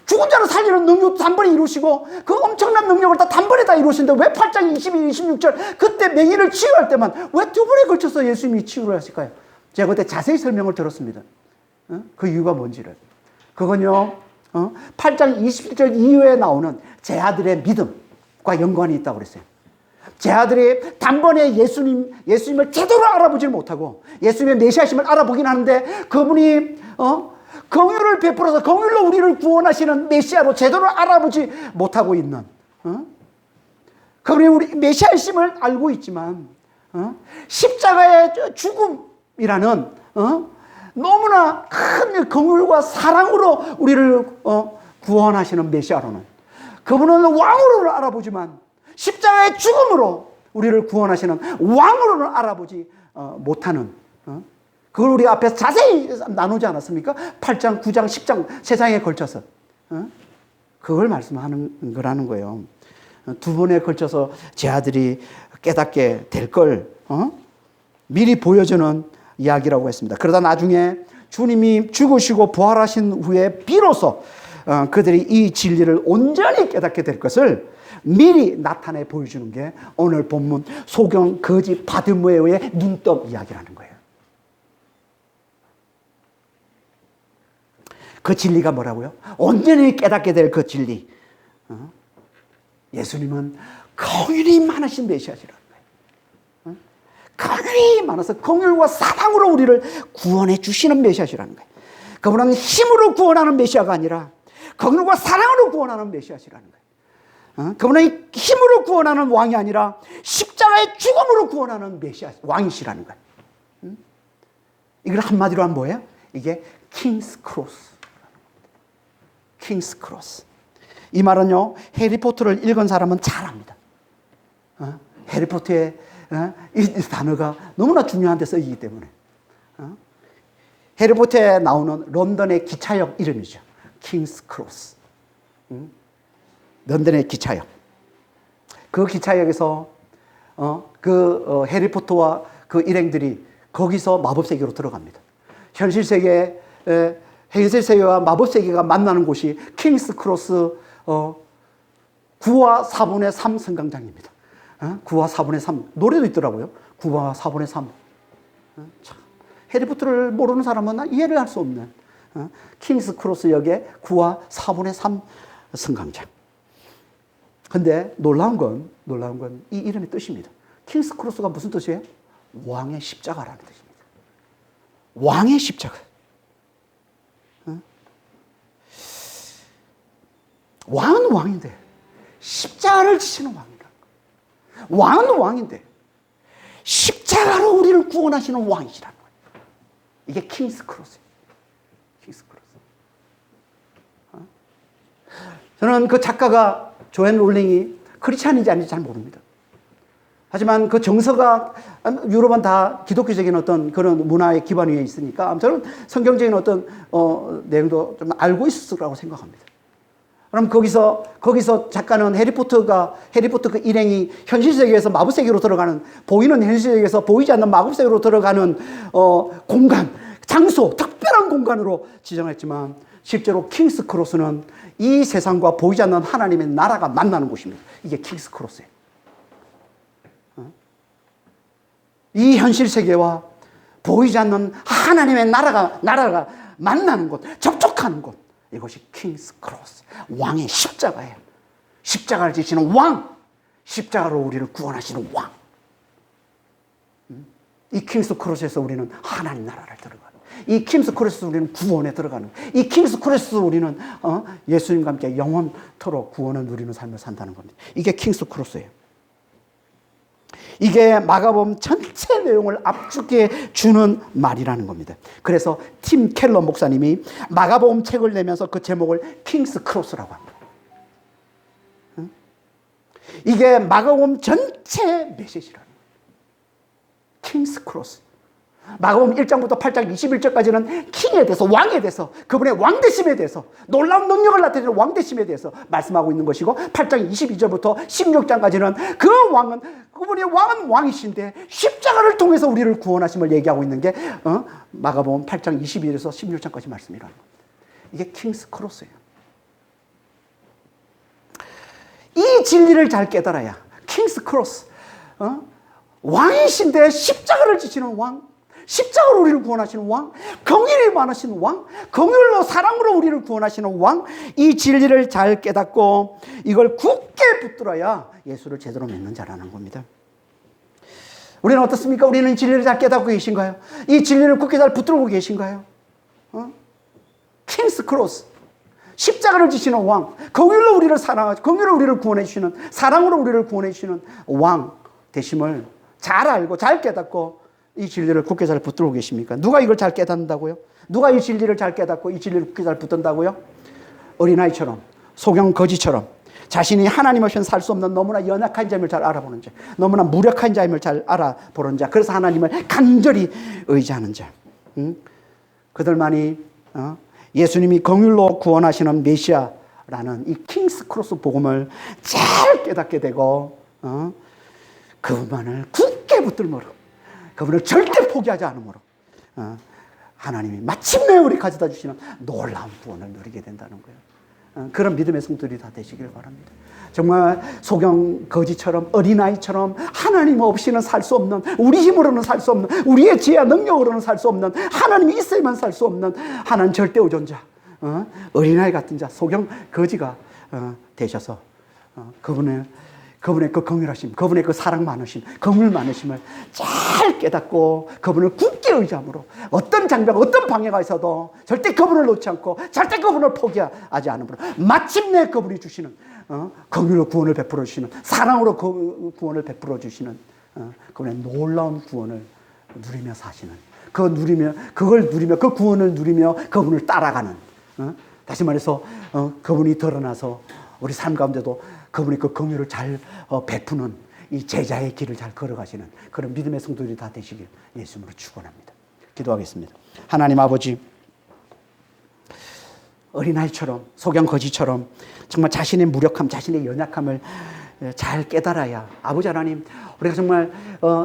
죽은 자를 살리는 능력도 단번에 이루시고 그 엄청난 능력을 다 단번에 다 이루시는데 왜 8장 22, 26절 그때 맹인을 치유할 때만 왜 두 번에 걸쳐서 예수님이 치유를 하실까요? 제가 그때 자세히 설명을 들었습니다. 그 이유가 뭔지를. 그건요 8장 27절 이후에 나오는 제 아들의 믿음과 연관이 있다고 그랬어요. 제 아들이 단번에 예수님을 제대로 알아보지 못하고 예수님의 메시아심을 알아보긴 하는데 그분이 긍휼을 베풀어서 긍휼로 우리를 구원하시는 메시아로 제대로 알아보지 못하고 있는 그분이 우리 메시아심을 알고 있지만 십자가의 죽음이라는 너무나 큰 긍휼과 사랑으로 우리를 구원하시는 메시아로는 그분은 왕으로는 알아보지만 십자가의 죽음으로 우리를 구원하시는 왕으로는 알아보지 못하는 그걸 우리 앞에서 자세히 나누지 않았습니까? 8장, 9장, 10장 세 장에 걸쳐서 그걸 말씀하는 거라는 거예요. 두 번에 걸쳐서 제 아들이 깨닫게 될 걸 미리 보여주는 이야기라고 했습니다. 그러다 나중에 주님이 죽으시고 부활하신 후에 비로소 그들이 이 진리를 온전히 깨닫게 될 것을 미리 나타내 보여주는 게 오늘 본문 소경 거지 바디메오의 눈떡 이야기라는 거예요. 그 진리가 뭐라고요? 온전히 깨닫게 될 그 진리. 예수님은 긍휼이 많으신 메시아시라는 거예요. 긍휼이 많아서 긍휼과 사랑으로 우리를 구원해 주시는 메시아시라는 거예요. 그분은 힘으로 구원하는 메시아가 아니라 긍휼과 사랑으로 구원하는 메시아시라는 거예요. 그분은 힘으로 구원하는 왕이 아니라 십자가의 죽음으로 구원하는 메시아 왕이시라는 거예요. 이걸 한마디로 하면 뭐예요? 이게 킹스 크로스. 킹스 크로스. 이 말은요 해리포터를 읽은 사람은 잘 압니다. 해리포터의 이 단어가 너무나 중요한 데 쓰이기 때문에 해리포터에 나오는 런던의 기차역 이름이죠. 킹스 크로스. 런던의 기차역. 그 기차역에서 해리포터와 그 일행들이 거기서 마법 세계로 들어갑니다. 현실 세계 현실 세계와 마법 세계가 만나는 곳이 킹스 크로스 9와 4분의 3 성강장입니다. 9와 4분의 3 노래도 있더라고요. 9와 4분의 3. 참 해리포터를 모르는 사람은 이해를 할 수 없는 킹스 크로스 역의 9와 4분의 3 승강장. 근데 놀라운 건 이 이름의 뜻입니다. 킹스 크로스가 무슨 뜻이에요? 왕의 십자가라는 뜻입니다. 왕의 십자가. 왕은 왕인데 십자가를 지시는 왕이다. 왕은 왕인데 십자가로 우리를 구원하시는 왕이시라는 거예요. 이게 킹스 크로스예요. 킹스 크로스. 저는 그 작가가 조앤 롤링이 크리스찬인지 아닌지 잘 모릅니다. 하지만 그 정서가 유럽은 다 기독교적인 어떤 그런 문화의 기반 위에 있으니까 저는 성경적인 어떤 내용도 좀 알고 있을 거라고 생각합니다. 그럼 거기서 작가는 해리포터 그 일행이 현실 세계에서 마법 세계로 들어가는, 보이는 현실 세계에서 보이지 않는 마법 세계로 들어가는 공간, 장소, 특별한 공간으로 지정했지만 실제로 킹스 크로스는 이 세상과 보이지 않는 하나님의 나라가 만나는 곳입니다. 이게 킹스 크로스예요. 이 현실 세계와 보이지 않는 하나님의 나라가 만나는 곳, 접촉하는 곳. 이것이 킹스 크로스. 왕의 십자가예요. 십자가를 지시는 왕. 십자가로 우리를 구원하시는 왕. 이 킹스 크로스에서 우리는 하나님 나라를 들어가는, 이 킹스 크로스에서 우리는 구원에 들어가는, 이 킹스 크로스에서 우리는 예수님과 함께 영원토록 구원을 누리는 삶을 산다는 겁니다. 이게 킹스 크로스예요. 이게 마가복음 전체 내용을 압축해 주는 말이라는 겁니다. 그래서 팀 켈러 목사님이 마가복음 책을 내면서 그 제목을 킹스 크로스라고 합니다. 이게 마가복음 전체 메시지라는 거예요. 킹스 크로스. 마가복음 1장부터 8장 21절까지는 킹에 대해서, 왕에 대해서, 그분의 왕되심에 대해서, 놀라운 능력을 나타내는 왕되심에 대해서 말씀하고 있는 것이고, 8장 22절부터 16장까지는 그분의 왕은 왕이신데 십자가를 통해서 우리를 구원하심을 얘기하고 있는 게 마가복음 8장 22절에서 16장까지 말씀이라는 겁니다. 이게 킹스 크로스예요. 이 진리를 잘 깨달아야 킹스 크로스, 왕이신데 십자가를 지시는 왕, 십자가로 우리를 구원하시는 왕, 긍휼이 많으신 왕, 긍휼로 사랑으로 우리를 구원하시는 왕, 이 진리를 잘 깨닫고 이걸 굳게 붙들어야 예수를 제대로 믿는 자라는 겁니다. 우리는 어떻습니까? 우리는 진리를 잘 깨닫고 계신가요? 이 진리를 굳게 잘 붙들고 계신가요? 킹스 크로스, 십자가를 지시는 왕, 긍휼로 우리를 사랑하시고 긍휼로 우리를 구원해 주시는, 사랑으로 우리를 구원해 주시는 왕 되심을 잘 알고 잘 깨닫고 이 진리를 굳게 잘 붙들고 계십니까? 누가 이걸 잘 깨닫는다고요? 누가 이 진리를 잘 깨닫고 이 진리를 굳게 잘 붙든다고요? 어린아이처럼, 소경 거지처럼 자신이 하나님 없이는 살 수 없는 너무나 연약한 자임을 잘 알아보는 자, 너무나 무력한 자임을 잘 알아보는 자, 그래서 하나님을 간절히 의지하는 자, 그들만이 예수님이 긍휼로 구원하시는 메시아라는 이 킹스 크로스 복음을 잘 깨닫게 되고 그분만을 굳게 붙들므로, 그분을 절대 포기하지 않으므로 하나님이 마침내 우리 가져다 주시는 놀라운 구원을 누리게 된다는 거예요. 그런 믿음의 성도들이 다 되시길 바랍니다. 정말 소경 거지처럼, 어린아이처럼 하나님 없이는 살 수 없는, 우리 힘으로는 살 수 없는, 우리의 지혜와 능력으로는 살 수 없는, 하나님이 있어야만 살 수 없는 하나님 절대 우존자, 어린아이 같은 자, 소경 거지가 되셔서 그분의 그 긍휼하심, 그분의 그 사랑 많으심, 긍휼 많으심을 잘 깨닫고 그분을 굳게 의지함으로 어떤 장벽, 어떤 방해가 있어도 절대 그분을 놓지 않고 절대 그분을 포기하지 않으므로 마침내 그분이 주시는 긍휼로 구원을 베풀어 주시는, 사랑으로 구원을 베풀어 주시는 그분의 놀라운 구원을 누리며 사시는, 그걸 누리며 그 구원을 누리며 그분을 따라가는, 다시 말해서 그분이 드러나서 우리 삶 가운데도 그분이 그 긍휼을 잘 베푸는 이 제자의 길을 잘 걸어가시는 그런 믿음의 성도들이 다 되시길 예수님으로 축원합니다. 기도하겠습니다. 하나님 아버지, 어린아이처럼, 소경 거지처럼 정말 자신의 무력함, 자신의 연약함을 잘 깨달아야, 아버지 하나님, 우리가 정말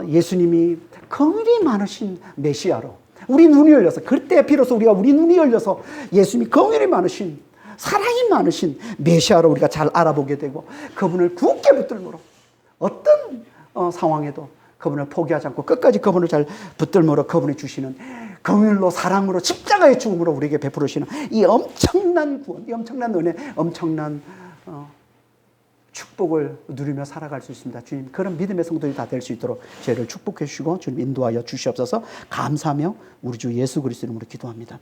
예수님이 긍휼이 많으신 메시아로 우리 눈이 열려서, 그때 비로소 우리 눈이 열려서 예수님이 긍휼이 많으신, 사랑이 많으신 메시아로 우리가 잘 알아보게 되고 그분을 굳게 붙들므로 어떤 상황에도 그분을 포기하지 않고 끝까지 그분을 잘 붙들므로 그분이 주시는 긍휼로 사랑으로 십자가의 죽음으로 우리에게 베풀으시는 이 엄청난 구원, 이 엄청난 은혜, 엄청난 축복을 누리며 살아갈 수 있습니다. 주님, 그런 믿음의 성도들이 다 될 수 있도록 저희를 축복해 주시고 주님 인도하여 주시옵소서. 감사하며 우리 주 예수 그리스도 이름으로 기도합니다.